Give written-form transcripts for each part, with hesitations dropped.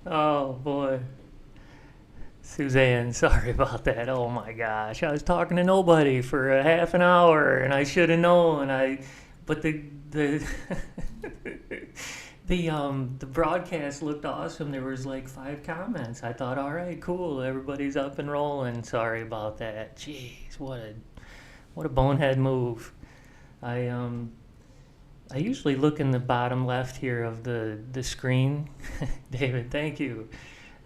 Oh boy. Suzanne, sorry about that. Oh my gosh. I was talking to nobody for a half an hour and I should have known. But the the broadcast looked awesome. There was like 5 comments. I thought, all right, cool, everybody's up and rolling. Sorry about that. Jeez, what a bonehead move. I um I usually look in the bottom left here of the screen. David, thank you.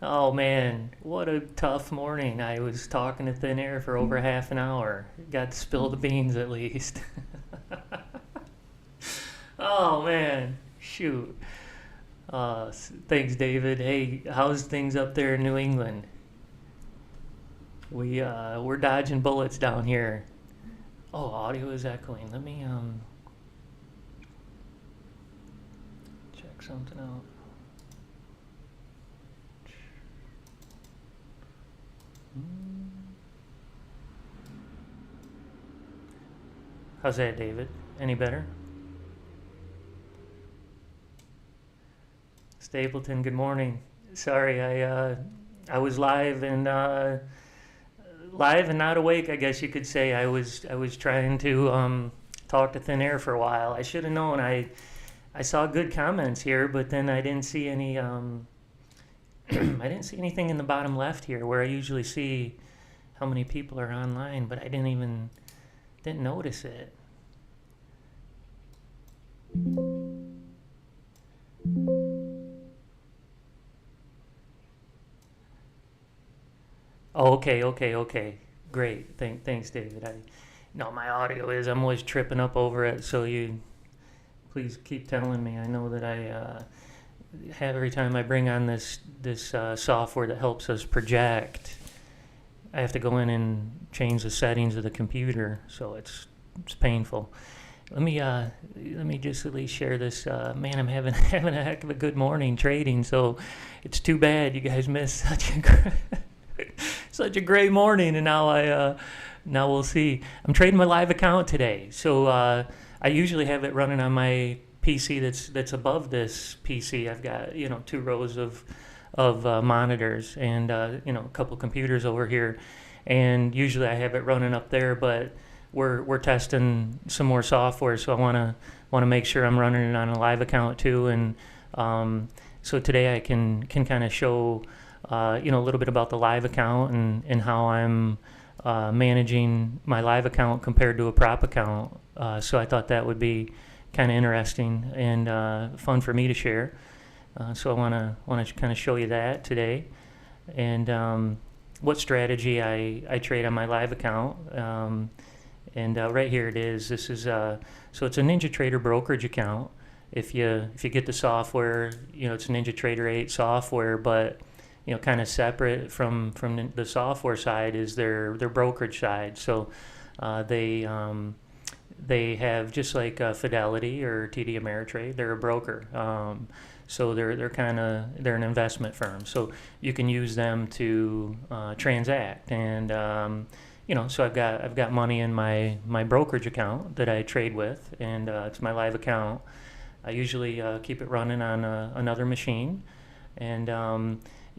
Oh man, what a tough morning. I was talking to thin air for over half an hour. Got to spill the beans at least. Oh man, shoot. Thanks, David. Hey, how's things up there in New England? We're dodging bullets down here. Oh, audio is echoing. Let me check something out. How's that, David? Any better? Stapleton, good morning. Sorry, I was live and not awake. I guess you could say I was trying to talk to thin air for a while. I should have known. I saw good comments here, but then I didn't see any. I didn't see anything in the bottom left here where I usually see how many people are online, but I didn't notice it. Oh, okay. Great. Thanks, David. No, my audio is. I'm always tripping up over it. So you please keep telling me. I know that I have every time I bring on this software that helps us project. I have to go in and change the settings of the computer, so it's painful. Let me just at least share this. Man, I'm having having a heck of a good morning trading. So it's too bad you guys missed such a great morning. And now we'll see. I'm trading my live account today. So I usually have it running on my PC that's above this PC. I've got 2 rows of monitors and a couple computers over here, and usually I have it running up there, but we're testing some more software, so I want to make sure I'm running it on a live account too. And so today I can kind of show a little bit about the live account and how I'm managing my live account compared to a prop account. So I thought that would be kind of interesting and fun for me to share. So I want to kind of show you that today, and what strategy I trade on my live account. And right here it is. This is so it's a NinjaTrader brokerage account. If you get the software, it's NinjaTrader 8 software, but kind of separate from the software side is their brokerage side. So they have, just like Fidelity or TD Ameritrade, they're a broker. So they're an investment firm. So you can use them to transact, and so I've got money in my brokerage account that I trade with, and it's my live account. I usually keep it running on another machine, and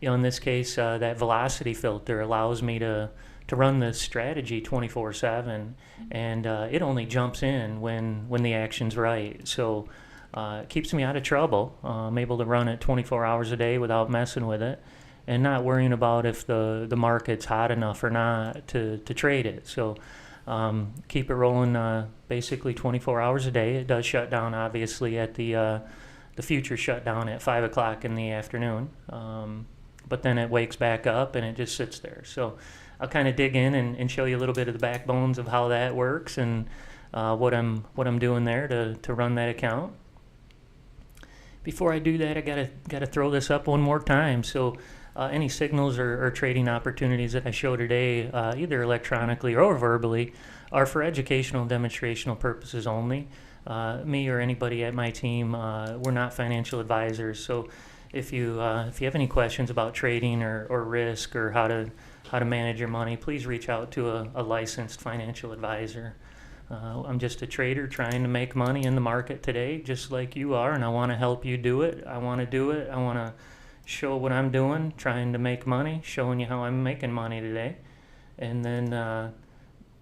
in this case, that velocity filter allows me to run this strategy 24/7, and it only jumps in when the action's right. So it keeps me out of trouble. I'm able to run it 24 hours a day without messing with it, and not worrying about if the market's hot enough or not to trade it. So keep it rolling basically 24 hours a day. It does shut down, obviously, at the future shut down at 5 o'clock in the afternoon. But then it wakes back up and it just sits there. So I'll kind of dig in and show you a little bit of the backbones of how that works, and what I'm doing there to run that account. Before I do that, I gotta throw this up one more time. So any signals or trading opportunities that I show today, either electronically or verbally, are for educational and demonstrational purposes only. me or anybody at my team, we're not financial advisors. So if you have any questions about trading or risk or how to manage your money, please reach out to a licensed financial advisor. I'm just a trader trying to make money in the market today, just like you are, and I want to help you do it. I want to do it. I want to show what I'm doing, trying to make money, showing you how I'm making money today. And then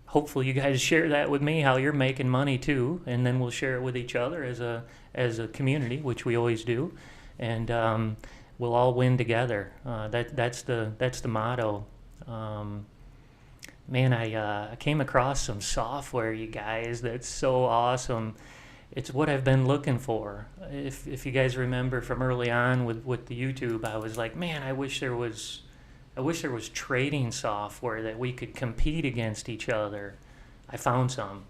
hopefully you guys share that with me, how you're making money too, and then we'll share it with each other as a community, which we always do, and we'll all win together. That's the motto. Man, I came across some software, you guys, that's so awesome. It's what I've been looking for. If you guys remember from early on with the YouTube, I was like, man, I wish there was trading software that we could compete against each other. I found some.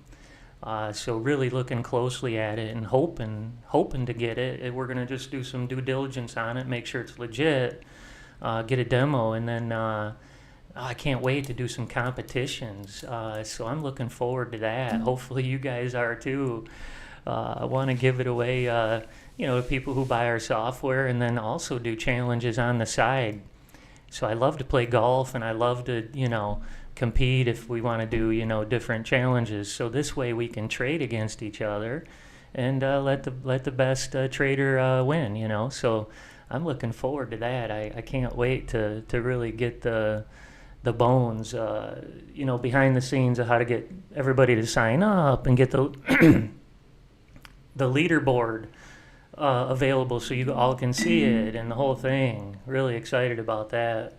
So really looking closely at it and hoping to get it. We're going to just do some due diligence on it, make sure it's legit, get a demo, and then I can't wait to do some competitions. So I'm looking forward to that. Hopefully you guys are too. I want to give it away, to people who buy our software, and then also do challenges on the side. So I love to play golf, and I love to, compete if we want to do, different challenges. So this way we can trade against each other and let the best trader win, So I'm looking forward to that. I can't wait to really get the bones, behind the scenes of how to get everybody to sign up and get the the leaderboard available so you all can see it and the whole thing. Really excited about that.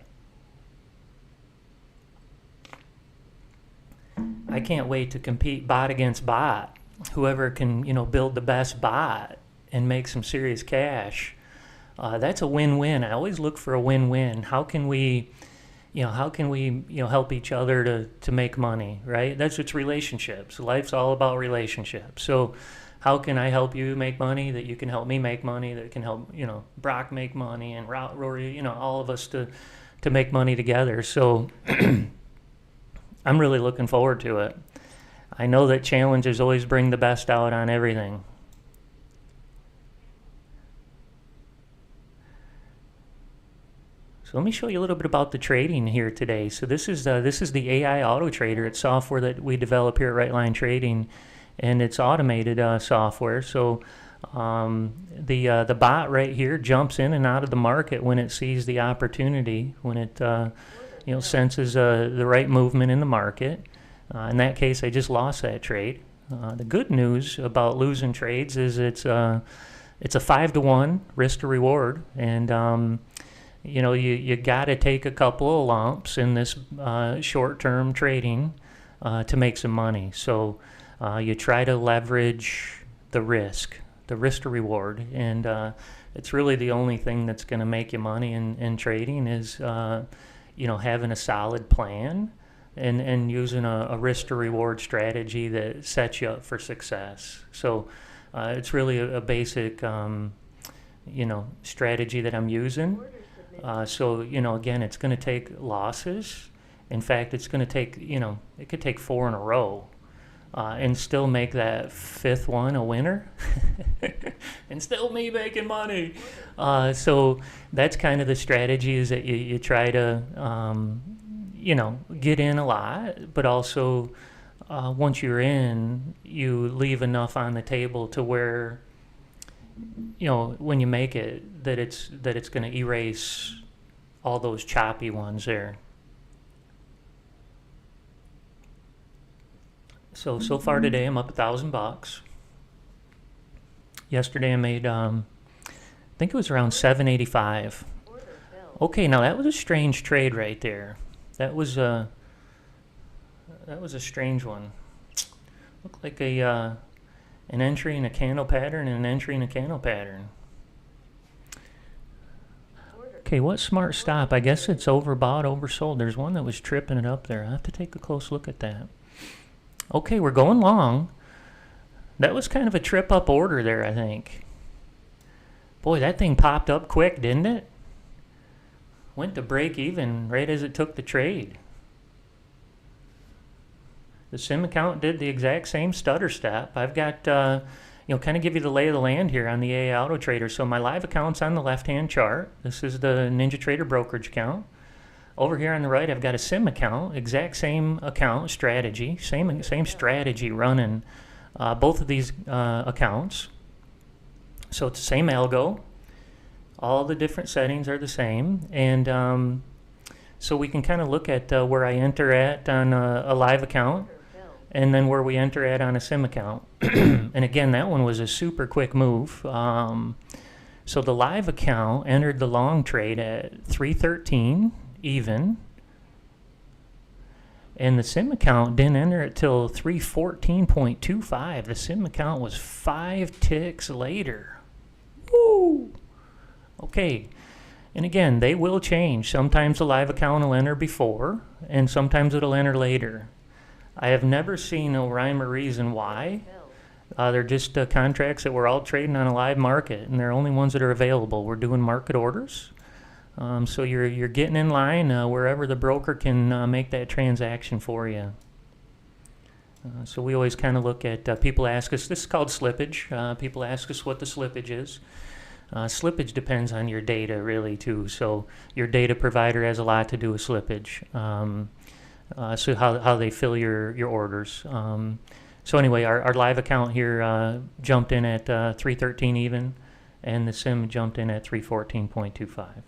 I can't wait to compete bot against bot. Whoever can, build the best bot and make some serious cash. That's a win-win. I always look for a win-win. How can we help each other to make money, right? That's what's relationships. Life's all about relationships. So how can I help you make money that you can help me make money, that can help, Brock make money and Rory, all of us to make money together. So I'm really looking forward to it. I know that challenges always bring the best out on everything. So let me show you a little bit about the trading here today. So this is the AI Auto Trader. It's software that we develop here at Right Line Trading, and it's automated software. So the bot right here jumps in and out of the market when it sees the opportunity, when it senses the right movement in the market. In that case, I just lost that trade. The good news about losing trades is it's a 5-to-1 risk to reward, and you got to take a couple of lumps in this short-term trading to make some money. So you try to leverage the risk to reward, and it's really the only thing that's going to make you money in trading is having a solid plan and using a risk to reward strategy that sets you up for success. So it's really a basic strategy that I'm using. So again, it's going to take losses. In fact, it's going to take it could take 4 in a row and still make that 5th one a winner and still me making money. So that's kind of the strategy, is that you try to get in a lot, but also once you're in, you leave enough on the table to where when you make it, that it's going to erase all those choppy ones there. So far today, I'm up $1,000. Yesterday I made, I think it was around $785. Okay, now that was a strange trade right there. That was a strange one. Looked like an entry in a candle pattern and an entry in a candle pattern. Okay, what smart stop? I guess it's overbought, oversold. There's one that was tripping it up there. I have to take a close look at that. Okay, we're going long. That was kind of a trip up order there, I think. Boy, that thing popped up quick, didn't it? Went to break even right as it took the trade. The sim account did the exact same stutter step. I've got, kind of give you the lay of the land here on the AA Auto Trader. So my live account's on the left-hand chart. This is the Ninja Trader brokerage account. Over here on the right, I've got a sim account, exact same account strategy, same strategy running both of these accounts. So it's the same algo. All the different settings are the same, and so we can kind of look at where I enter at on a live account, and then where we enter at on a sim account. And again, that one was a super quick move. So the live account entered the long trade at 313 even, and the sim account didn't enter it till 314.25. The sim account was 5 ticks later. Woo! Okay, and again, they will change. Sometimes the live account will enter before, and sometimes it'll enter later. I have never seen no rhyme or reason why. They're just contracts that we're all trading on a live market, and they're only ones that are available. We're doing market orders. So you're getting in line wherever the broker can make that transaction for you. So we always kind of look at, people ask us, this is called slippage. People ask us what the slippage is. Slippage depends on your data really too. So your data provider has a lot to do with slippage. So how they fill your orders. So anyway, our live account here jumped in at 313 even, and the sim jumped in at 314.25.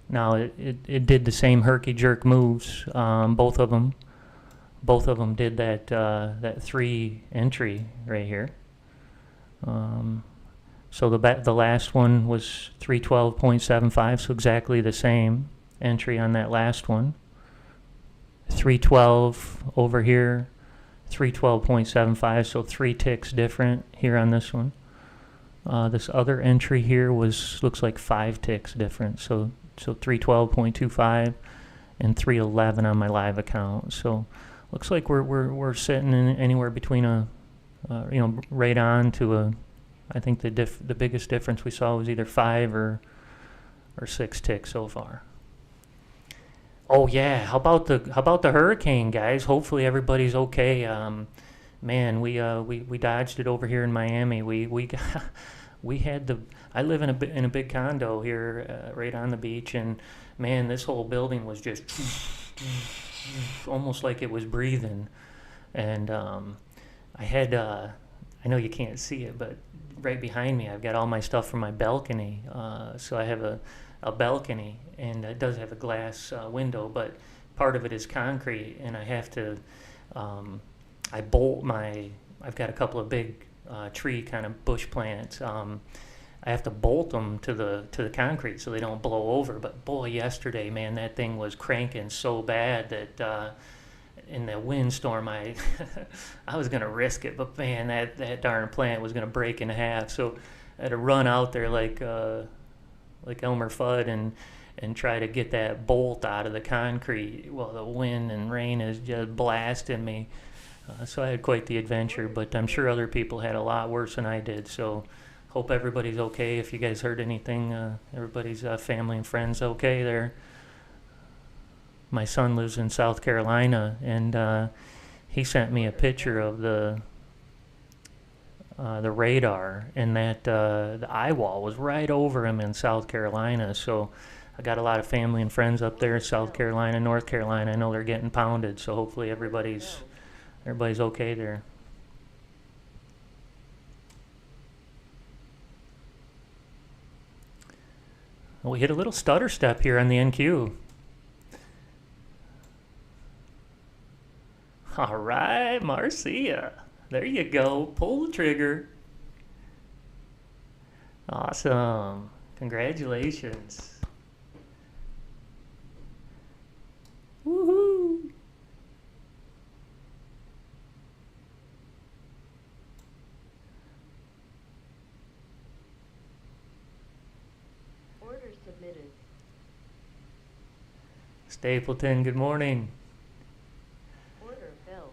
Now it did the same herky-jerk moves, both of them. Both of them did that 3 entry right here. So the last one was 312.75, so exactly the same entry on that last one. 312 over here, 312.75, so 3 ticks different here on this one. This other entry here looks like 5 ticks different, so 312.25 and 311 on my live account. So looks like we're sitting in anywhere between right on to I think the biggest difference we saw was either 5 or 6 ticks so far. Oh yeah, how about the hurricane, guys? Hopefully everybody's okay. Man, we dodged it over here in Miami. We had I live in a big condo here right on the beach, and man, this whole building was just almost like it was breathing. And I had I know you can't see it, but right behind me I've got all my stuff from my balcony. So I have a balcony, and it does have a glass window, but part of it is concrete, and I have to I bolt I've got a couple of big tree kind of bush plants. I have to bolt them to the concrete so they don't blow over. But boy, yesterday, man, that thing was cranking so bad that in the windstorm, I was gonna risk it, but man, that darn plant was gonna break in half. So I had to run out there like Elmer Fudd and try to get that bolt out of the concrete while the wind and rain is just blasting me. So I had quite the adventure, but I'm sure other people had a lot worse than I did. So hope everybody's okay. If you guys heard anything, everybody's family and friends okay there. My son lives in South Carolina, and he sent me a picture of the radar, and that the eye wall was right over him in South Carolina. So I got a lot of family and friends up there, South Carolina, North Carolina. I know they're getting pounded, so hopefully everybody's okay there. Well, we hit a little stutter step here on the NQ. All right, Marcia. There you go. Pull the trigger. Awesome. Congratulations. Woohoo. Order submitted. Stapleton, good morning. Order filled.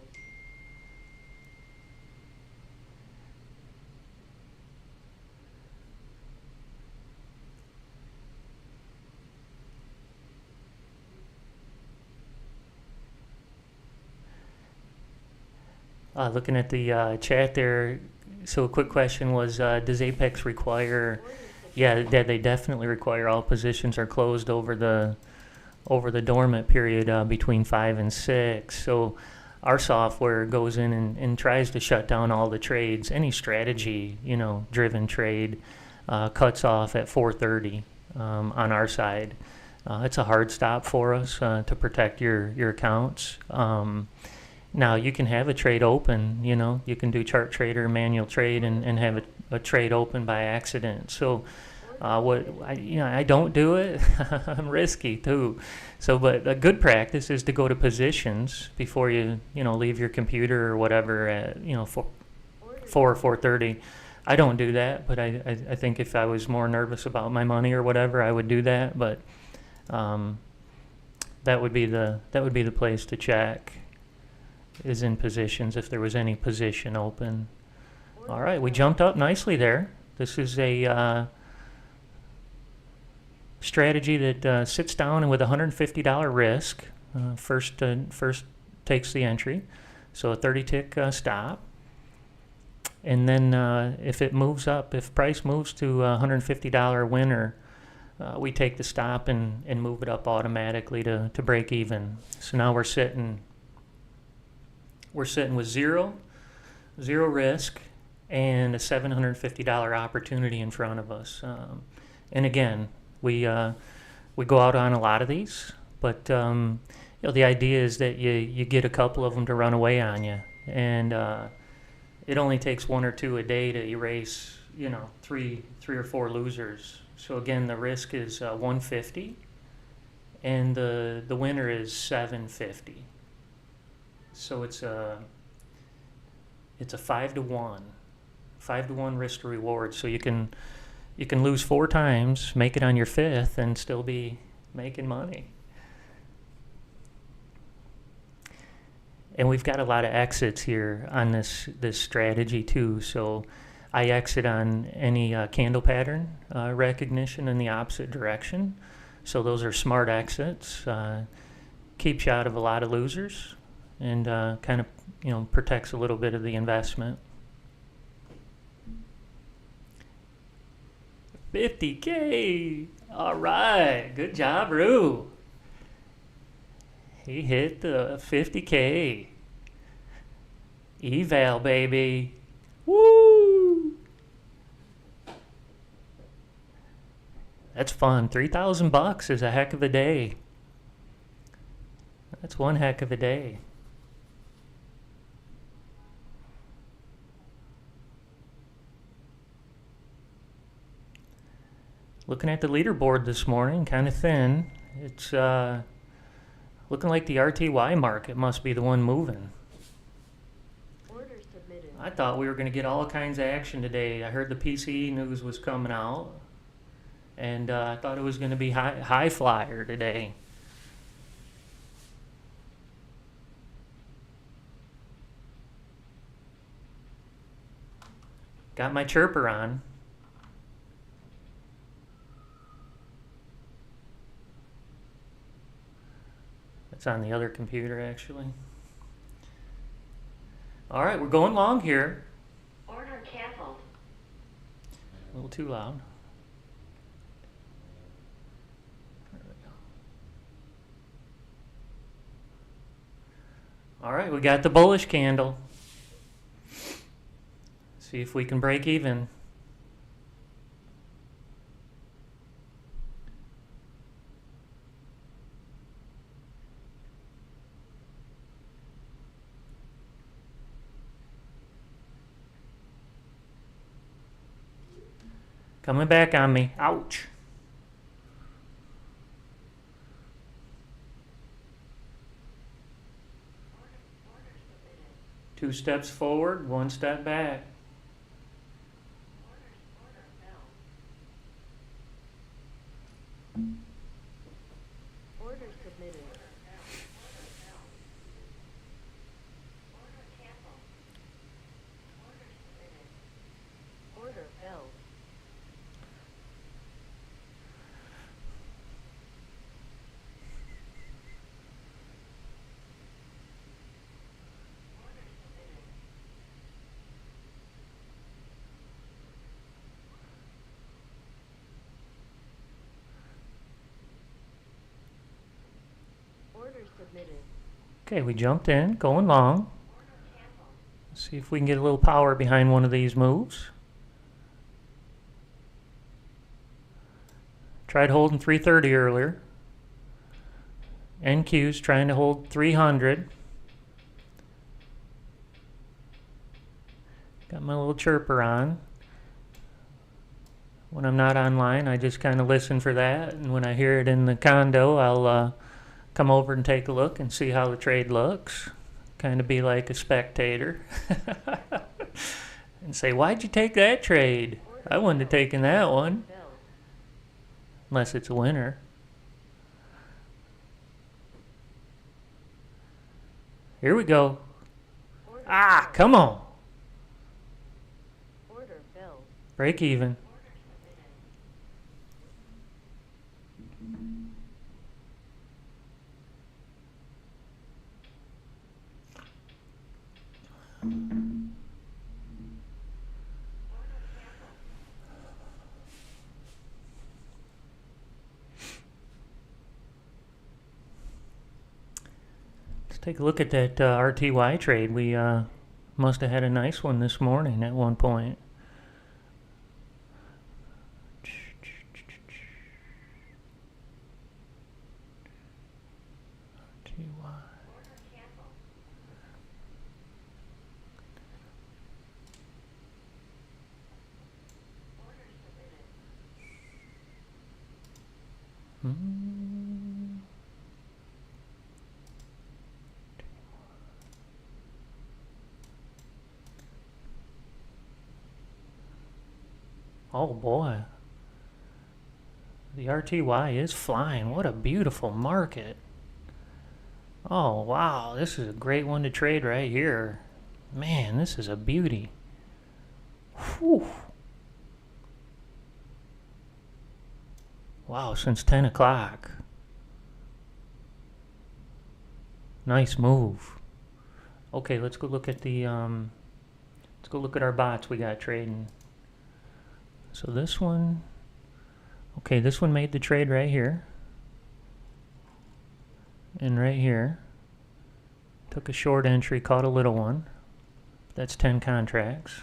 Looking at the chat there, so a quick question was, does Apex require? Yeah, they definitely require all positions are closed over the dormant period between 5 and 6. So our software goes in and tries to shut down all the trades. Any strategy, driven trade cuts off at 4:30 on our side. It's a hard stop for us to protect your accounts. Now you can have a trade open, you can do chart trader, manual trade, and have a trade open by accident. So I don't do it. I'm risky too. So, but a good practice is to go to positions before you leave your computer or whatever at 4 or 4:30. I don't do that, but I think if I was more nervous about my money or whatever, I would do that. But that would be the place to check, is in positions if there was any position open. All right, we jumped up nicely there. This is a strategy that sits down and with $150 risk, first takes the entry, so a 30 tick stop, and then if it moves up, if price moves to a $150 winner, we take the stop and move it up automatically to break even. So now we're sitting with zero risk and a $750 opportunity in front of us. And again, we go out on a lot of these, but the idea is that you get a couple of them to run away on you, and it only takes 1 or 2 a day to erase three or four losers. So again, the risk is 150, and the winner is 750. So it's a 5-to-1 risk to reward. So you can lose 4 times, make it on your 5th, and still be making money. And we've got a lot of exits here on this strategy too. So I exit on any candle pattern recognition in the opposite direction. So those are smart exits. Keeps you out of a lot of losers, and kind of protects a little bit of the investment. 50K. All right, good job, Rue. He hit the 50K. Eval, baby. Woo! That's fun. $3,000 is a heck of a day. That's one heck of a day. Looking at the leaderboard this morning, kind of thin. It's looking like the RTY market must be the one moving. Order submitted. I thought we were going to get all kinds of action today. I heard the PCE news was coming out, and I thought it was going to be high flyer today. Got my chirper on. It's on the other computer, actually. All right, we're going long here. Order canceled. A little too loud. There we go. All right, we got the bullish candle. See if we can break even. Coming back on me. Ouch. Two steps forward, one step back. Order submitted. Order filled. submitted. Okay, we jumped in, going long. Let's see if we can get a little power behind one of these moves. Tried holding 330 earlier. NQ's trying to hold 300. Got my little chirper on. When I'm not online, I just kind of listen for that. And when I hear it in the condo, I'll come over and take a look and see how the trade looks. Kind of be like a spectator. And say, why'd you take that trade? I wouldn't have taken that one. Bell. Unless it's a winner. Here we go. Order Ah, bell. come on. Order bell. Break even. Let's take a look at that RTY trade. We must have had a nice one this morning at one point. RTY. Hmm. Oh boy. The RTY is flying. What a beautiful market. Oh wow, this is a great one to trade right here. Man, this is a beauty. Whew. Wow, since 10 o'clock. Nice move. Okay, let's go look at the let's go look at our bots we got trading. So this one, okay, this one made the trade right here. And right here. Took a short entry, caught a little one. That's 10 contracts.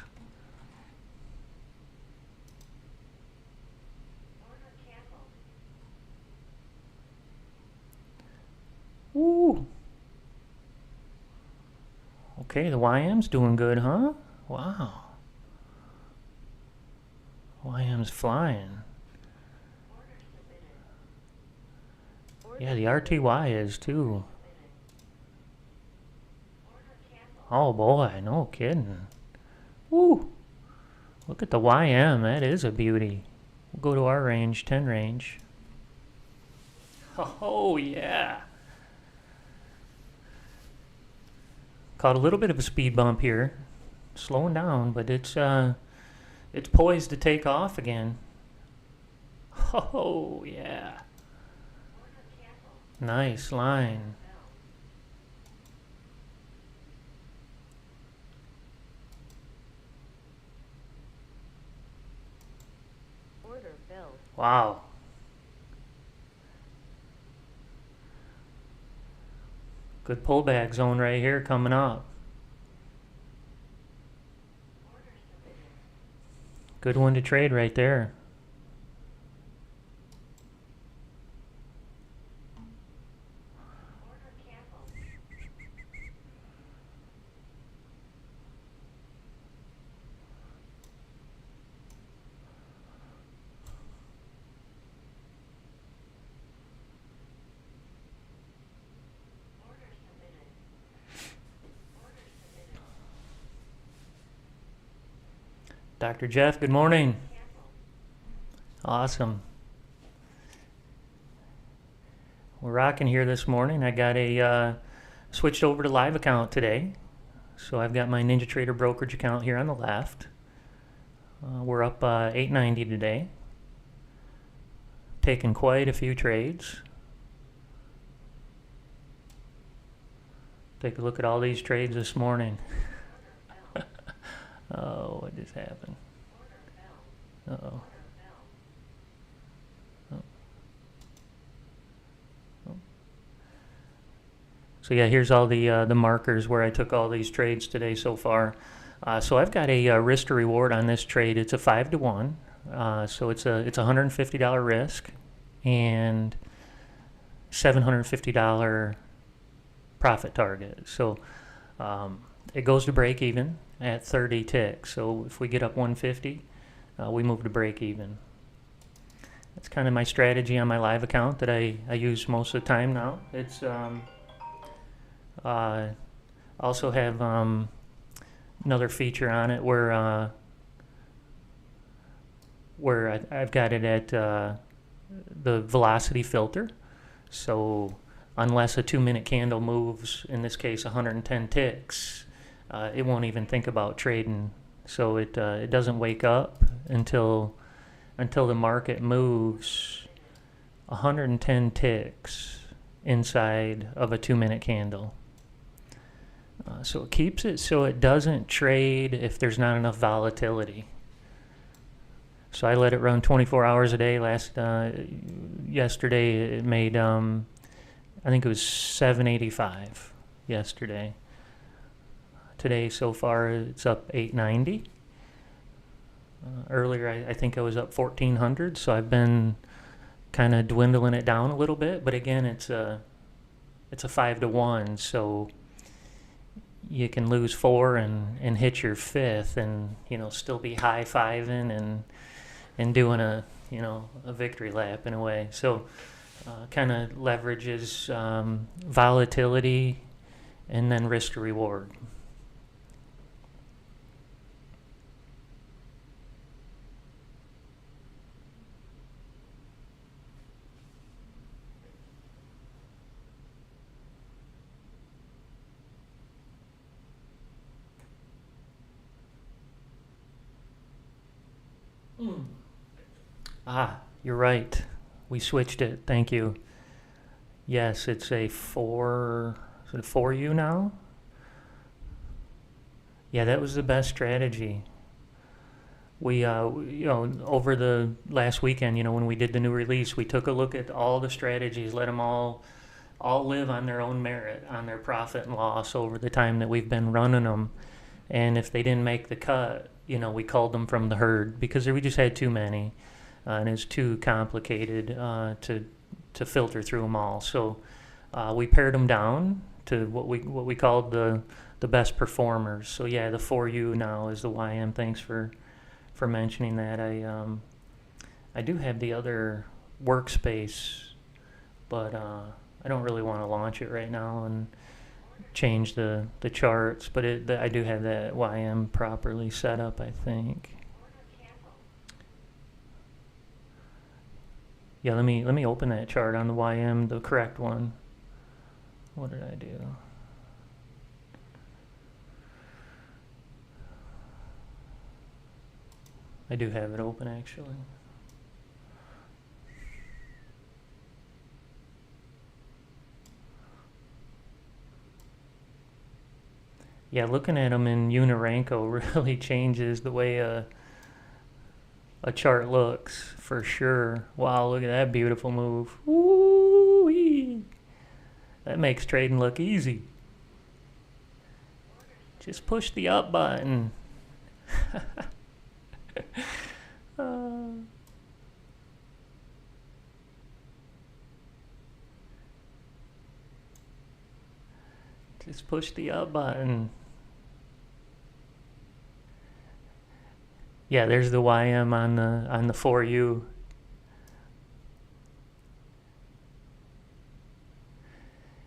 Ooh. Okay, the YM's doing good, huh? Wow. YM's flying. Yeah, the RTY is too. Oh boy, no kidding. Woo! Look at the YM, that is a beauty. We'll go to our range, 10 range. Oh yeah. Caught a little bit of a speed bump here. Slowing down, but it's poised to take off again. Oh yeah. Nice line. Order bell. Wow. Good pullback zone right here coming up. Good one to trade right there. Dr. Jeff, good morning. Awesome. We're rocking here this morning. I got a switched over to live account today. So I've got my NinjaTrader brokerage account here on the left. We're up 890 today. Taking quite a few trades. Take a look at all these trades this morning. Oh, what just happened? Uh-oh. Oh. So yeah, here's all the markers where I took all these trades today so far. So I've got a risk to reward on this trade. It's a 5-to-1. So it's a $150 risk and $750 profit target. So it goes to break even at 30 ticks. So if we get up 150, we move to break even. That's kind of my strategy on my live account that I use most of the time now. It's also have another feature on it where I've got it at the velocity filter. So unless a 2-minute candle moves, in this case 110 ticks, it won't even think about trading. So it doesn't wake up until the market moves 110 ticks inside of a 2-minute candle. So it keeps it so it doesn't trade if there's not enough volatility. So I let it run 24 hours a day. Yesterday it made I think it was 785 yesterday. Today so far it's up 890. Earlier I think I was up 1400, so I've been kind of dwindling it down a little bit, but again it's a 5-to-1, so you can lose 4 and hit your 5th and still be high-fiving and doing a victory lap in a way. So kind of leverages volatility and then risk to reward. You're right. We switched it. Thank you. Yes, it's a 4U now? Yeah, that was the best strategy. We, over the last weekend, when we did the new release, we took a look at all the strategies, let them all live on their own merit, on their profit and loss over the time that we've been running them. And if they didn't make the cut, we culled them from the herd because we just had too many. And it's too complicated to filter through them all. So we pared them down to what we called the best performers. So yeah, the 4U now is the YM. Thanks for mentioning that. I do have the other workspace, but I don't really want to launch it right now and change the charts. But I do have that YM properly set up, I think. Yeah, let me open that chart on the YM, the correct one. What did I do? I do have it open actually. Yeah, looking at them in Uniranko really changes the way a chart looks, for sure. Wow, look at that beautiful move. Woo-wee. That makes trading look easy. Just push the up button. Just push the up button. Yeah, there's the YM on the 4U.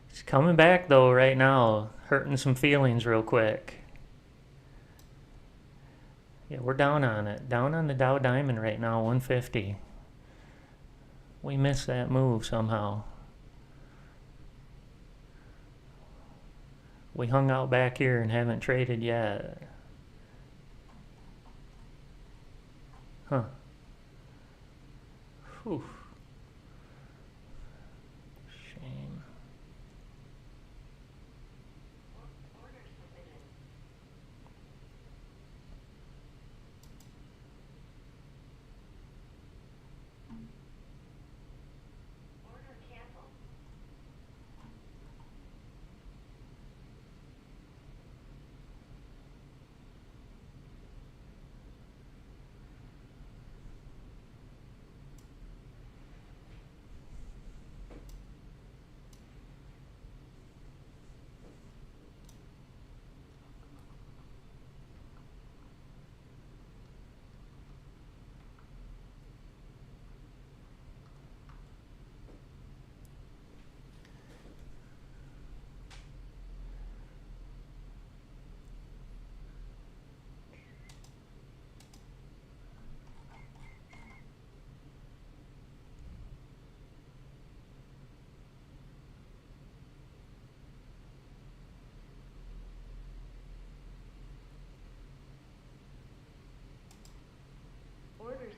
It's coming back though right now, hurting some feelings real quick. Yeah, we're down on it. Down on the Dow Diamond right now, 150. We missed that move somehow. We hung out back here and haven't traded yet. Huh. Whew. Shame.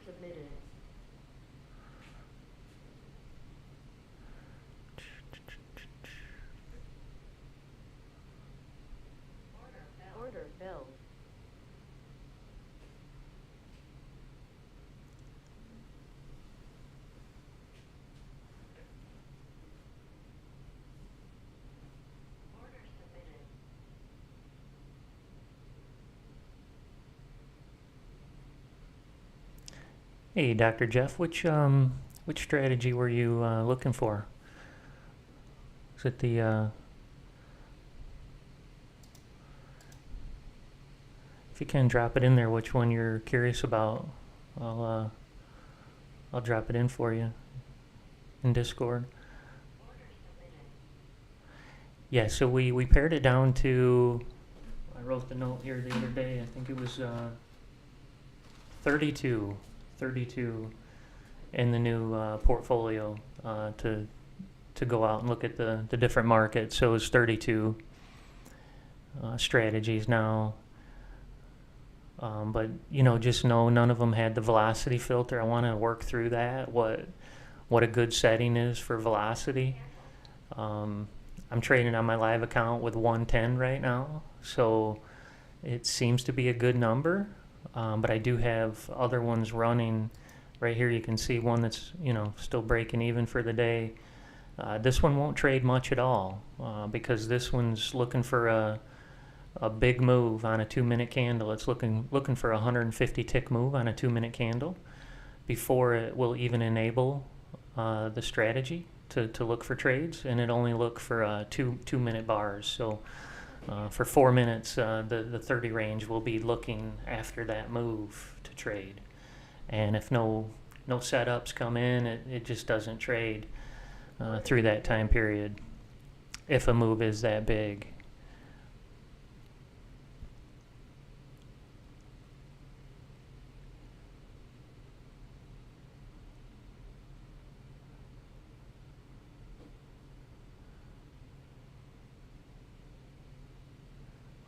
submitted. Order filled. Order submitted. Hey, Dr. Jeff, which strategy were you looking for? Is it the if you can drop it in there, which one you're curious about, I'll drop it in for you in Discord. Order submitted. Yeah, so we pared it down to, I wrote the note here the other day, I think it was 32 in the new portfolio to go out and look at the different markets. So it's 32 strategies now. But just know none of them had the velocity filter. I want to work through that, what a good setting is for velocity. I'm trading on my live account with 110 right now, so it seems to be a good number. But I do have other ones running. Right here you can see one that's still breaking even for the day. This one won't trade much at all because this one's looking for a big move on a 2-minute candle. It's looking for a 150 tick move on a 2-minute candle before it will even enable the strategy to look for trades, and it only look for 2-minute bars. So for 4 minutes, the 30 range will be looking after that move to trade. And if no setups come in, it just doesn't trade through that time period if a move is that big.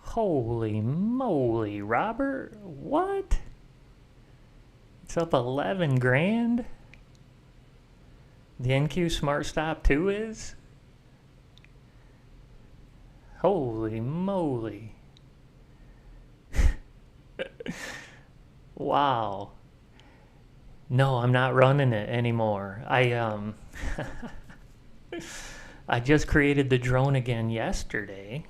Holy moly, Robert, what? It's up 11 grand? The NQ Smart Stop 2 is? Holy moly. Wow. No, I'm not running it anymore. I just created the drone again yesterday.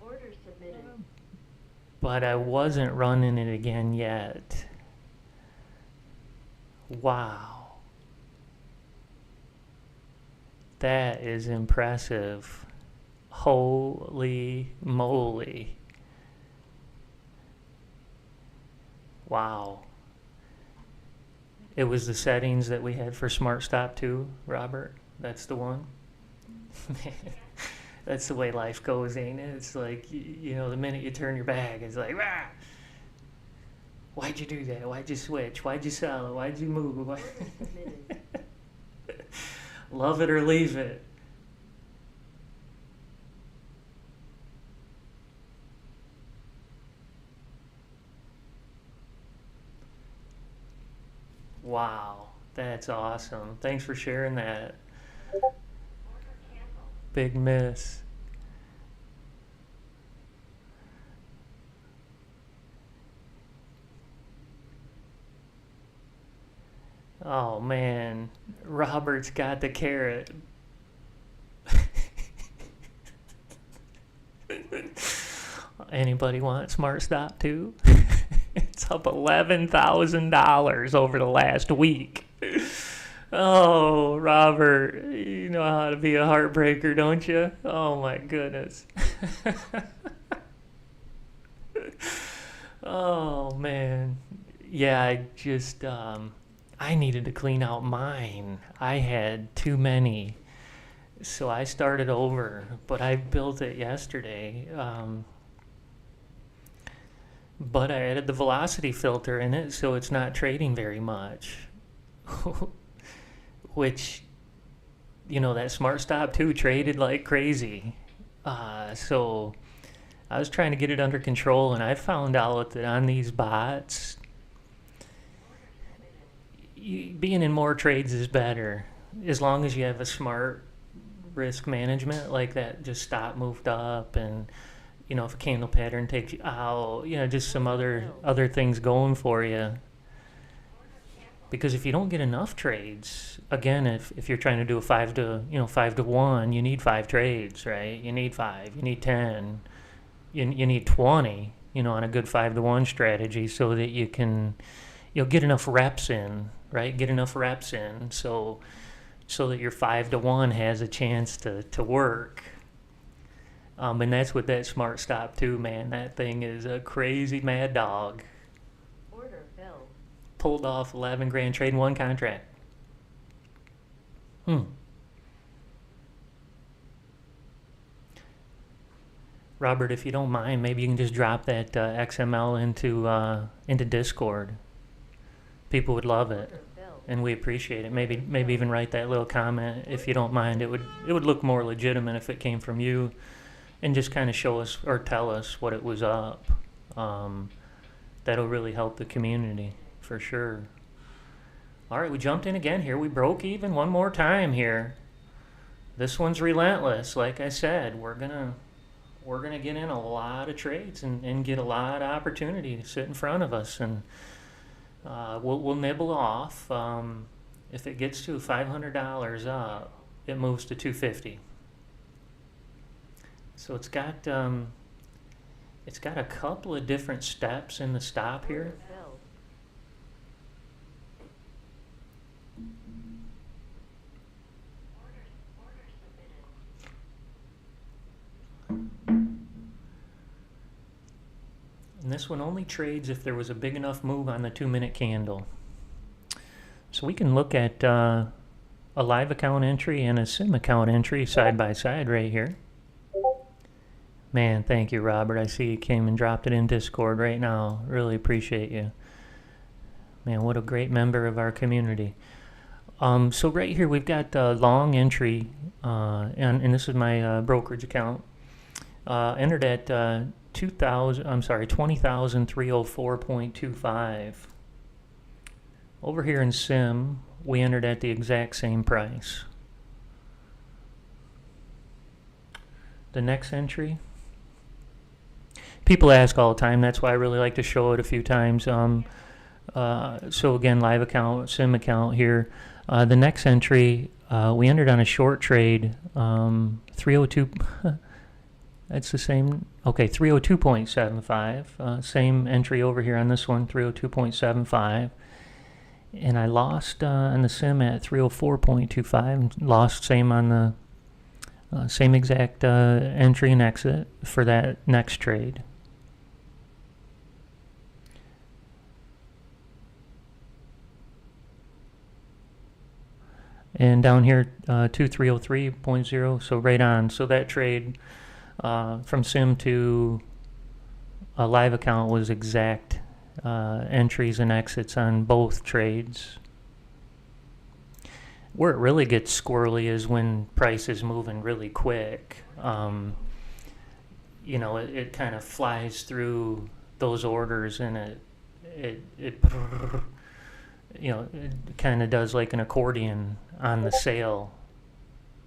Order submitted. But I wasn't running it again yet. Wow. That is impressive. Holy moly. Wow. It was the settings that we had for Smart Stop 2, Robert? That's the one? That's the way life goes, ain't it? It's like, the minute you turn your back, it's like, rah! Why'd you do that? Why'd you switch? Why'd you sell it? Why'd you move? Order submitted. Love it or leave it. Wow, that's awesome. Thanks for sharing that. Order canceled. Big miss. Oh man, Robert's got the carrot. Anybody want Smart Stop 2? It's up $11,000 over the last week. Oh, Robert, you know how to be a heartbreaker, don't you? Oh my goodness. Oh man. Yeah, I needed to clean out mine. I had too many. So I started over, but I built it yesterday. But I added the velocity filter in it, so it's not trading very much. Which, that Smart Stop 2 traded like crazy. So I was trying to get it under control, and I found out that on these bots, being in more trades is better as long as you have a smart risk management like that. Just stop moved up, and if a candle pattern takes you out, just some other things going for you. Because if you don't get enough trades, again, if you're trying to do a 5 to 1, you need 5 trades, right? You need 5, you need 10, you need 20, on a good 5 to 1 strategy, so that you'll get enough reps in, right? Get enough reps in, so that your 5 to 1 has a chance to work. And that's what that smart stop too, man. That thing is a crazy mad dog. Order filled. Pulled off 11 grand trade in one contract. Robert, if you don't mind, maybe you can just drop that XML into Discord. People would love it, Order filled. and we appreciate it. Maybe even write that little comment if you don't mind. It would look more legitimate if it came from you, and just kind of show us or tell us what it was up. That'll really help the community for sure. All right, we jumped in again here. We broke even one more time here. This one's relentless. Like I said, we're gonna get in a lot of trades and get a lot of opportunity to sit in front of us, and we'll nibble off. If it gets to $500 up, it moves to 250. So it's got a couple of different steps in the stop here. Order filled. Order submitted. And this one only trades if there was a big enough move on the 2-minute candle. So we can look at a live account entry and a sim account entry side by side right here. Man, thank you, Robert. I see you came and dropped it in Discord right now. Really appreciate you. Man, what a great member of our community. So right here we've got a long entry, and this is my brokerage account. Entered at 20,304.25. Over here in Sim, we entered at the exact same price. The next entry. People ask all the time. That's why I really like to show it a few times. So again, live account, sim account here. The next entry, we entered on a short trade, 302. That's the same. Okay, 302.75. Same entry over here on this one, 302.75. And I lost on the sim at 304.25. Lost same on the same exact entry and exit for that next trade. And down here, 2303.0, so right on. So that trade from sim to a live account was exact entries and exits on both trades. Where it really gets squirrely is when price is moving really quick. It kind of flies through those orders, and it kind of does like an accordion on the sale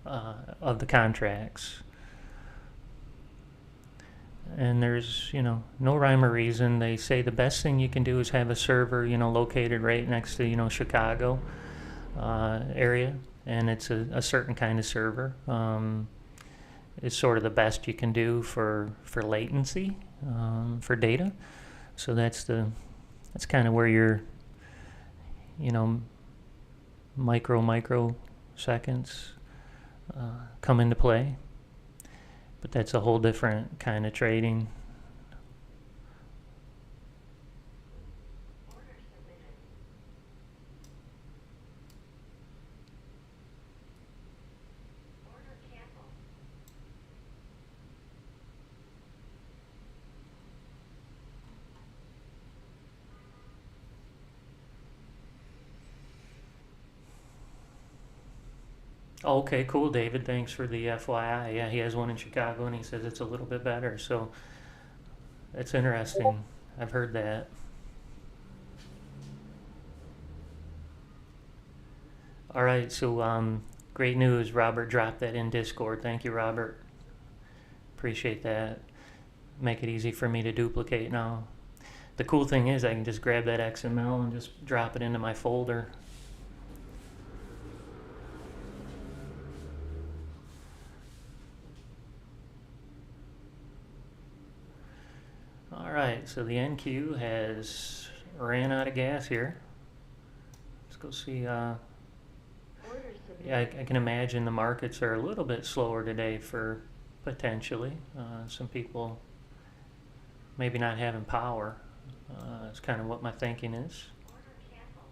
of the contracts. And there's, no rhyme or reason. They say the best thing you can do is have a server, located right next to, Chicago area, and it's a certain kind of server. It's sort of the best you can do for latency, for data. So that's kind of where your, microseconds come into play. But that's a whole different kind of trading. Order submitted. Order canceled. Oh, okay, cool, David. Thanks for the FYI. Yeah, he has one in Chicago, and he says it's a little bit better. So that's interesting. I've heard that. All right, so great news. Robert dropped that in Discord. Thank you, Robert. Appreciate that. Make it easy for me to duplicate now. The cool thing is I can just grab that XML and just drop it into my folder. All right, so the NQ has ran out of gas here. Let's go see. Order submitted. Yeah, I can imagine the markets are a little bit slower today for potentially some people maybe not having power. That's kind of what my thinking is. Order canceled.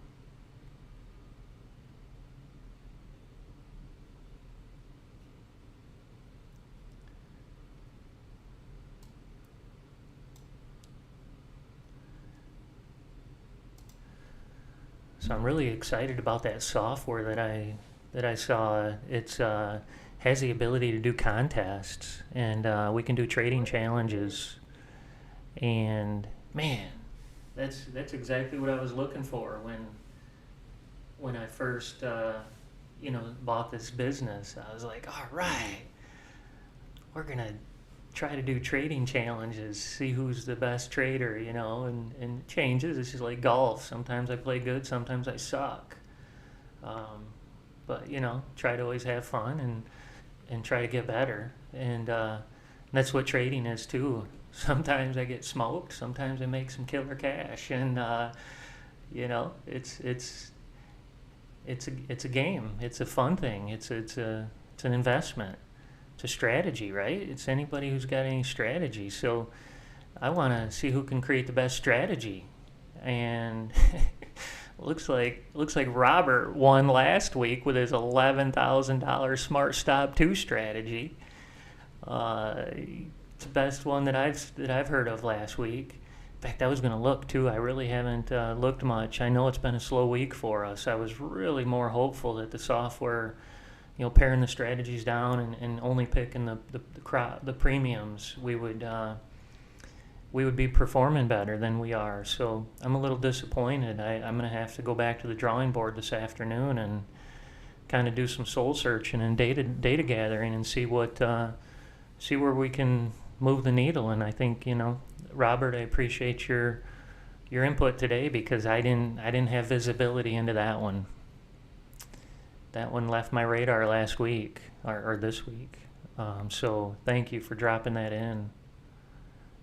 So I'm really excited about that software that I saw. It's has the ability to do contests, and we can do trading challenges. And man, that's exactly what I was looking for when I first bought this business. I was like, all right, we're gonna try to do trading challenges, see who's the best trader, and it changes. It's just like golf. Sometimes I play good, sometimes I suck. But try to always have fun and try to get better. And that's what trading is too. Sometimes I get smoked, sometimes I make some killer cash, and it's a game. It's a fun thing. It's an investment. It's a strategy, right? It's anybody who's got any strategy. So I want to see who can create the best strategy. And looks like Robert won last week with his $11,000 Smart Stop 2 strategy. It's the best one that I've heard of last week. In fact, I was going to look too. I really haven't looked much. I know it's been a slow week for us. I was really more hopeful that the software, paring the strategies down and only picking the premiums, we would be performing better than we are. So I'm a little disappointed. I'm going to have to go back to the drawing board this afternoon and kind of do some soul searching and data gathering and see where we can move the needle. And I think, Robert, I appreciate your input today, because I didn't have visibility into that one. That one left my radar last week or this week. So thank you for dropping that in.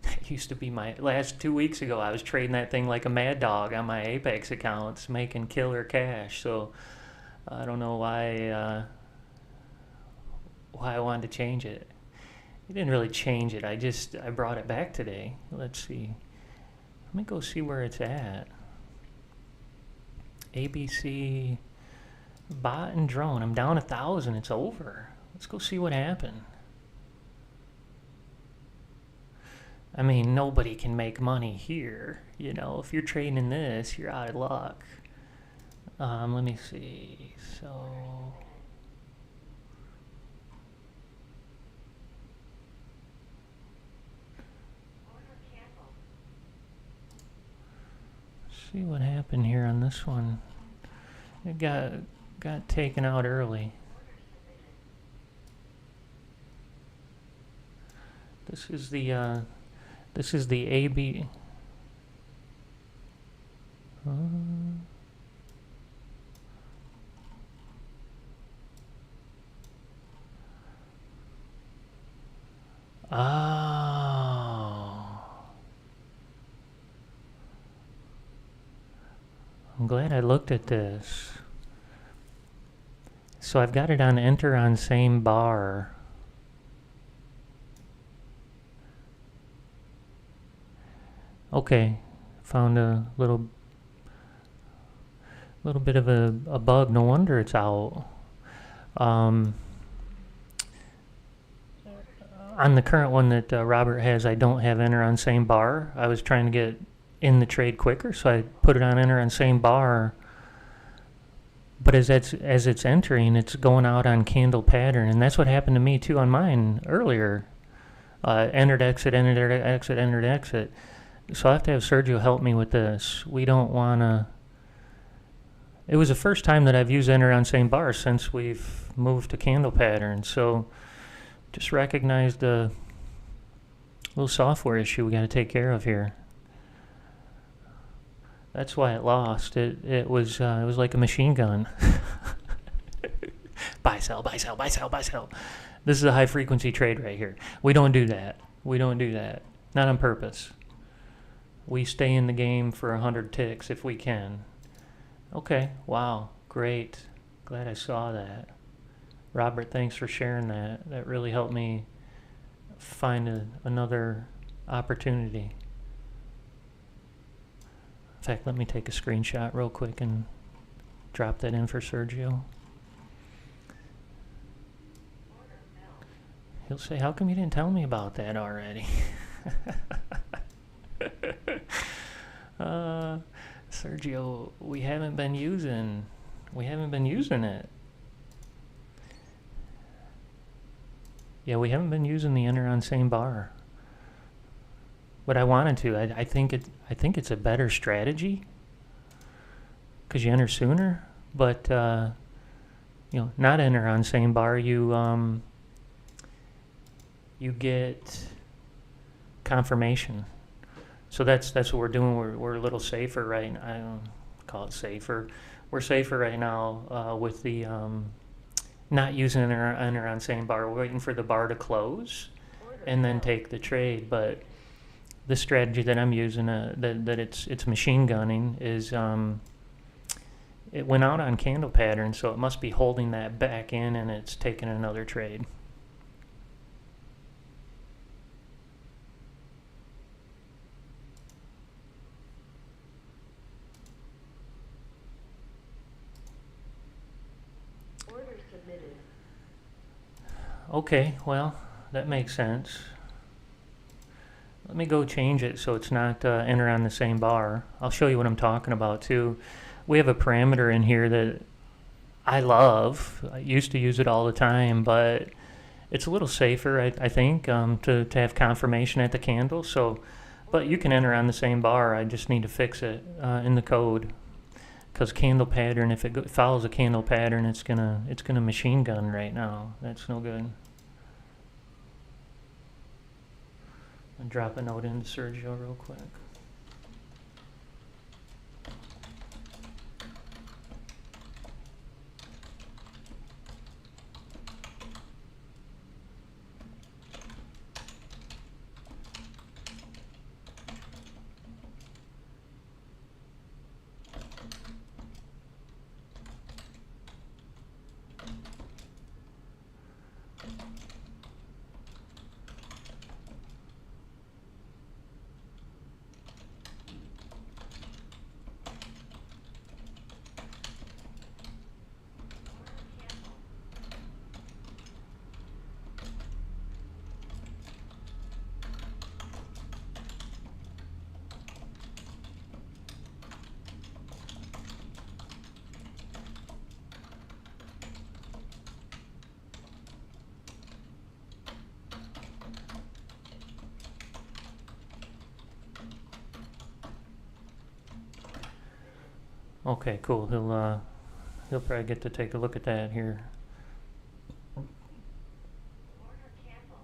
That used to be my last 2 weeks ago. I was trading that thing like a mad dog on my Apex accounts, making killer cash. So I don't know why I wanted to change it. It didn't really change it. I brought it back today. Let's see. Let me go see where it's at. ABC bot and drone. I'm down 1,000. It's over. Let's go see what happened. I mean, nobody can make money here. If you're trading in this, you're out of luck. Let me see. So see what happened here on this one. It got taken out early. This is the AB. I'm glad I looked at this. So I've got it on enter on same bar. Okay, found a little bit of a bug. No wonder it's out. On the current one that Robert has, I don't have enter on same bar. I was trying to get in the trade quicker, so I put it on enter on same bar. But as it's entering, it's going out on candle pattern, and that's what happened to me too on mine earlier. Entered, exit, entered, exit, entered, exit. So I have to have Sergio help me with this. We don't want to It was the first time that I've used enter on same bar since we've moved to candle patterns. So just recognized the little software issue we got to take care of here. That's why it lost. It was like a machine gun. Buy, sell, buy, sell, buy, sell, buy, sell. This is a high frequency trade right here. We don't do that. We don't do that. Not on purpose. We stay in the game for 100 ticks if we can. Okay, wow, great. Glad I saw that. Robert, thanks for sharing that. That really helped me find another opportunity. In fact, let me take a screenshot real quick and drop that in for Sergio. He'll say, how come you didn't tell me about that already? Sergio, we haven't been using it. Yeah, we haven't been using the enter on same bar. But I wanted to. I think it's a better strategy because you enter sooner. But not enter on same bar. You get confirmation. So that's what we're doing. We're a little safer right now. I don't call it safer. We're safer right now with the not using enter on same bar. We're waiting for the bar to close and then take the trade. But the strategy that I'm using, that it's machine gunning, is it went out on candle pattern, so it must be holding that back in, and it's taking another trade. Order submitted. Okay, well, that makes sense. Let me go change it so it's not enter on the same bar. I'll show you what I'm talking about too. We have a parameter in here that I love. I used to use it all the time, but it's a little safer, I think, to have confirmation at the candle. So, but you can enter on the same bar. I just need to fix it in the code, because candle pattern, if it follows a candle pattern, it's gonna machine gun right now. That's no good. I'll drop a note into Sergio real quick. Okay, cool. He'll probably get to take a look at that here. Order canceled.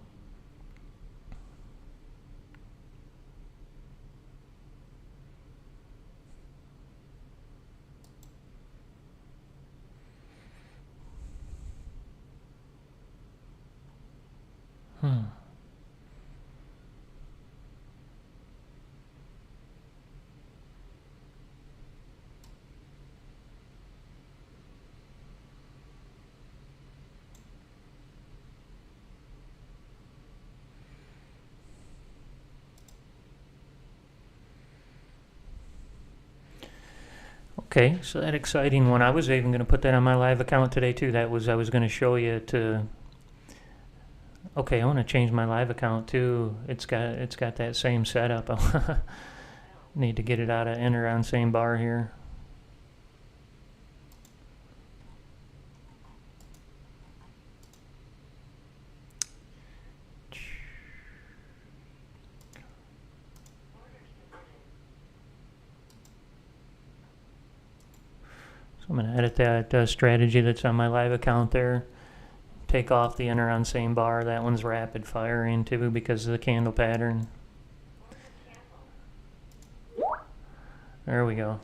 Okay, so that exciting one. I was even going to put that on my live account today too. I was going to show you to. Okay, I want to change my live account too. It's got that same setup. I need to get it out of enter on same bar here. I'm going to edit that strategy that's on my live account there. Take off the enter on same bar. That one's rapid firing too because of the candle pattern. There we go.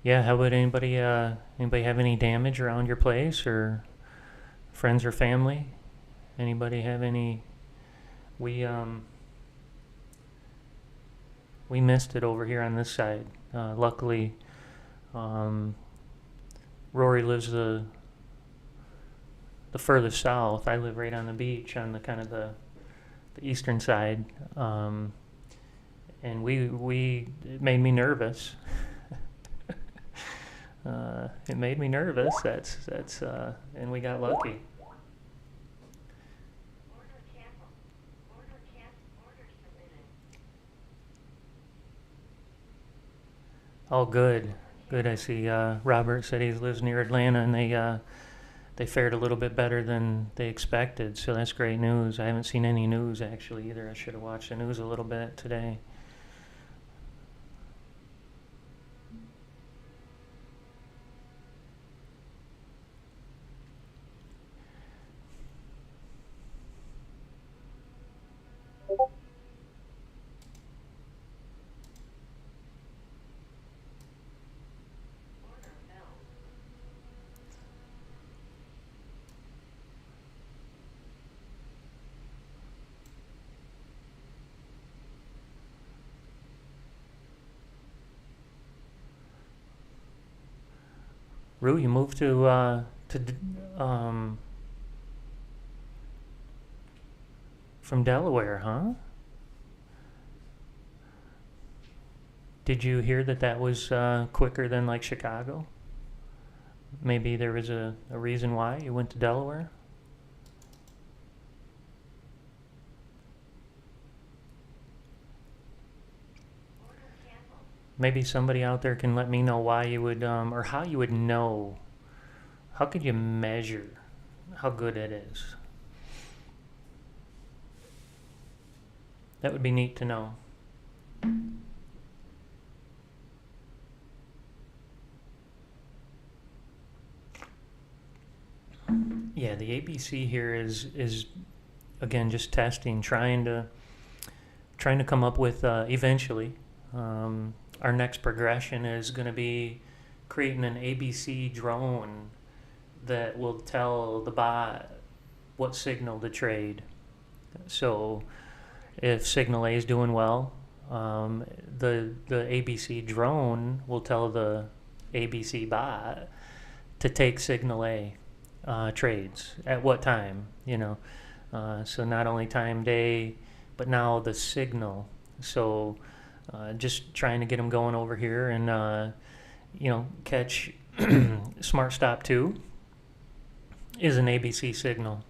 Yeah, how about anybody have any damage around your place or friends or family? Anybody have any? We missed it over here on this side. Luckily, Rory lives the furthest south. I live right on the beach on the kind of the eastern side, and it made me nervous. It made me nervous. That's and we got lucky. Oh, good. Good. I see. Robert said he lives near Atlanta, and they fared a little bit better than they expected. So that's great news. I haven't seen any news actually either. I should have watched the news a little bit today. Rue, you moved from Delaware, huh? Did you hear that was quicker than like Chicago? Maybe there was a reason why you went to Delaware? Maybe somebody out there can let me know why you would, or how you would know. How could you measure how good it is? That would be neat to know. Yeah, the ABC here is again just testing, trying to come up with eventually. Our next progression is going to be creating an ABC drone that will tell the bot what signal to trade. So if signal A is doing well, the ABC drone will tell the ABC bot to take signal A trades at what time, so not only time, day, but now the signal. So just trying to get them going over here and catch Smart Stop 2 is an ABC signal.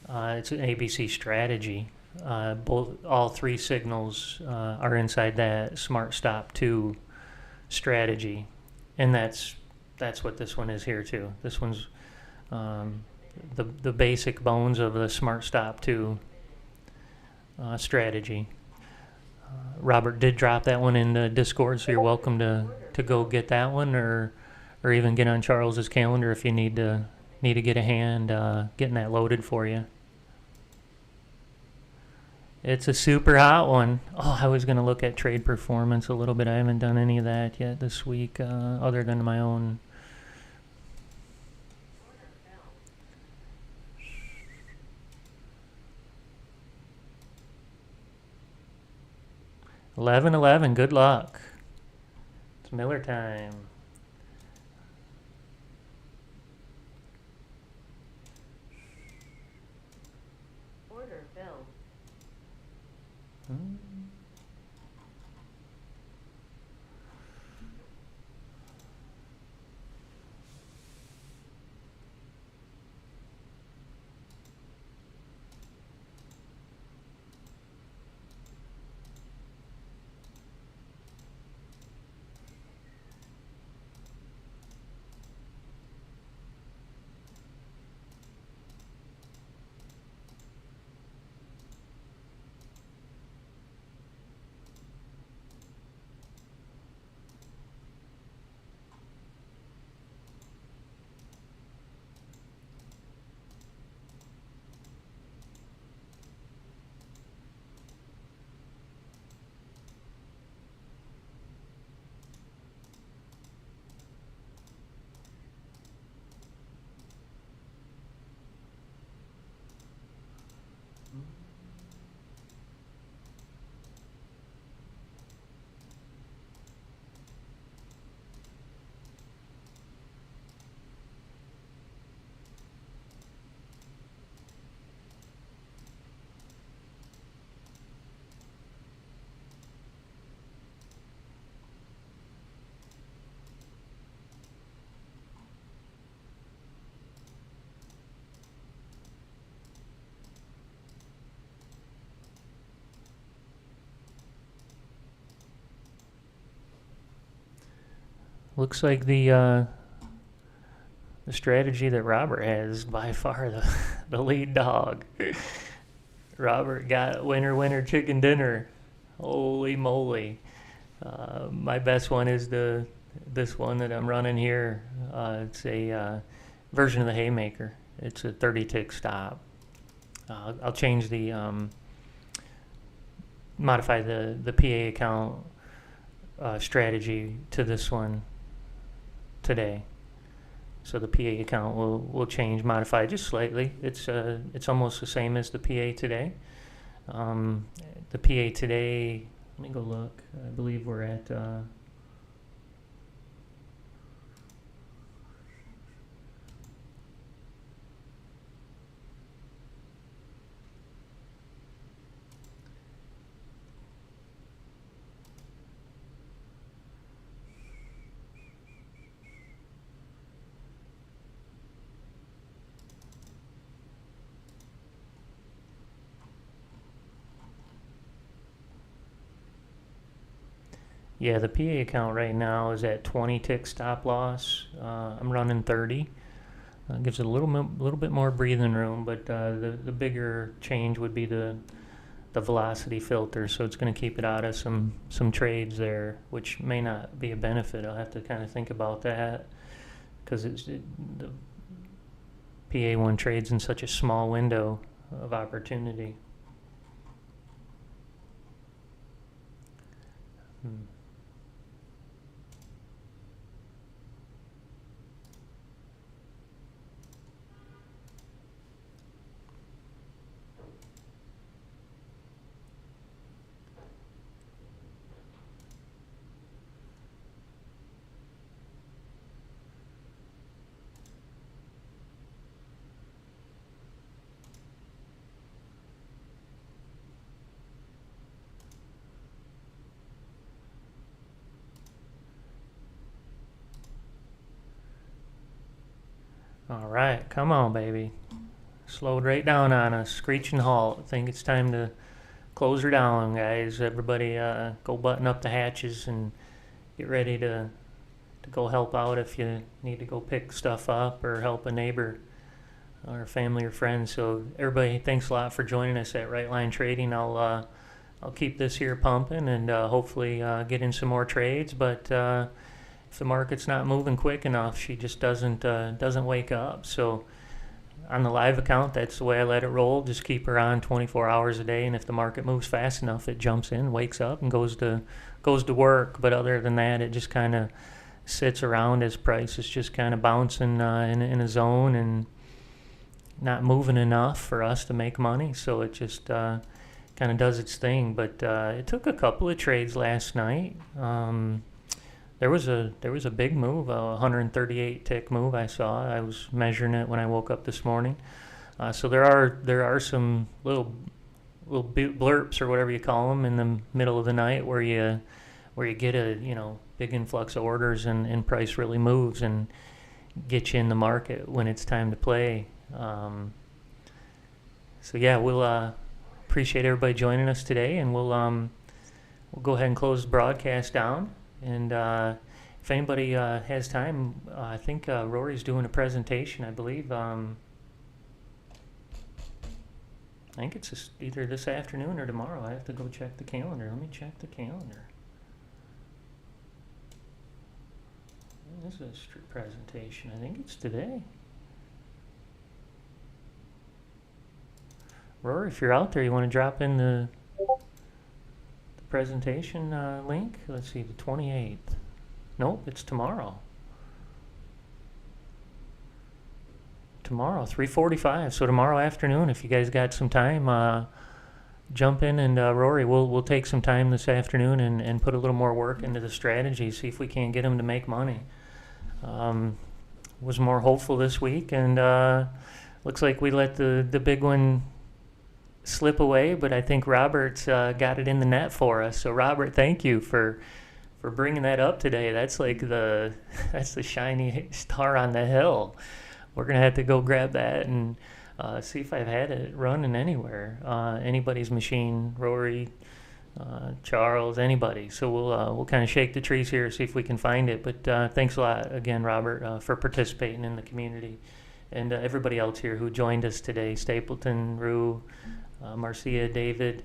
It's an ABC strategy. All three signals are inside that Smart Stop 2 strategy, and that's what this one is here too. This one's the basic bones of the Smart Stop 2 strategy. Robert did drop that one in the Discord, so you're welcome to go get that one, or even get on Charles's calendar if you need to get a hand getting that loaded for you. It's a super hot one. Oh, I was going to look at trade performance a little bit. I haven't done any of that yet this week, other than my own. $11.11. Good luck. It's Miller time. Order filled. looks like the strategy that Robert has is by far the lead dog. Robert got winner chicken dinner. Holy moly. My best one is this one that I'm running here. It's a version of the Haymaker. It's a 30 tick stop. I'll change modify the PA account strategy to this one today. So the PA account will change, modify just slightly. It's almost the same as the PA today. The PA today, let me go look. I believe we're at yeah, the PA account right now is at 20 tick stop loss. I'm running 30. Gives it a little bit more breathing room, but the bigger change would be the velocity filter. So it's going to keep it out of some trades there, which may not be a benefit. I'll have to kind of think about that because the PA one trades in such a small window of opportunity. All right, come on, baby. Slowed right down on us, screeching halt. I think it's time to close her down, guys. Everybody go button up the hatches and get ready to go help out if you need to go pick stuff up or help a neighbor or family or friends. So everybody, thanks a lot for joining us at Right Line Trading. I'll keep this here pumping and hopefully get in some more trades, but if the market's not moving quick enough, she just doesn't wake up. So on the live account, that's the way I let it roll. Just keep her on 24 hours a day, and if the market moves fast enough, it jumps in, wakes up, and goes to work. But other than that, it just kind of sits around as price is just kind of bouncing in a zone and not moving enough for us to make money. So it just kind of does its thing. But it took a couple of trades last night. There was a big move, a 138 tick move I saw. I was measuring it when I woke up this morning. So there are some little blurps or whatever you call them in the middle of the night where you get a big influx of orders and price really moves and get you in the market when it's time to play. So yeah, we'll appreciate everybody joining us today, and we'll go ahead and close the broadcast down. And if anybody has time, I think Rory's doing a presentation, I believe. I think it's just either this afternoon or tomorrow. I have to go check the calendar. Let me check the calendar. This is a presentation. I think it's today. Rory, if you're out there, you want to drop in the presentation link? Let's see, the 28th. Nope, it's tomorrow. Tomorrow, 3:45. So tomorrow afternoon, if you guys got some time, jump in, and Rory, we'll take some time this afternoon and put a little more work into the strategy, see if we can get them to make money. Was more hopeful this week, and looks like we let the big one slip away, but I think Robert's got it in the net for us. So Robert, thank you for bringing that up today. That's like that's the shiny star on the hill. We're gonna have to go grab that and see if I've had it running anywhere, anybody's machine. Rory, Charles, anybody. So we'll kind of shake the trees here, see if we can find it. But thanks a lot again, Robert, for participating in the community, and everybody else here who joined us today. Stapleton, Rue, Marcia, David.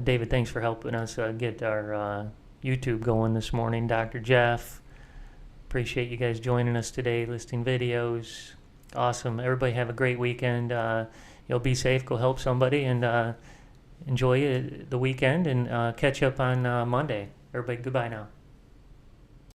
David, thanks for helping us get our YouTube going this morning. Dr. Jeff, appreciate you guys joining us today, listing videos. Awesome. Everybody have a great weekend. Be safe, go help somebody, and enjoy the weekend, and catch up on Monday. Everybody, goodbye now.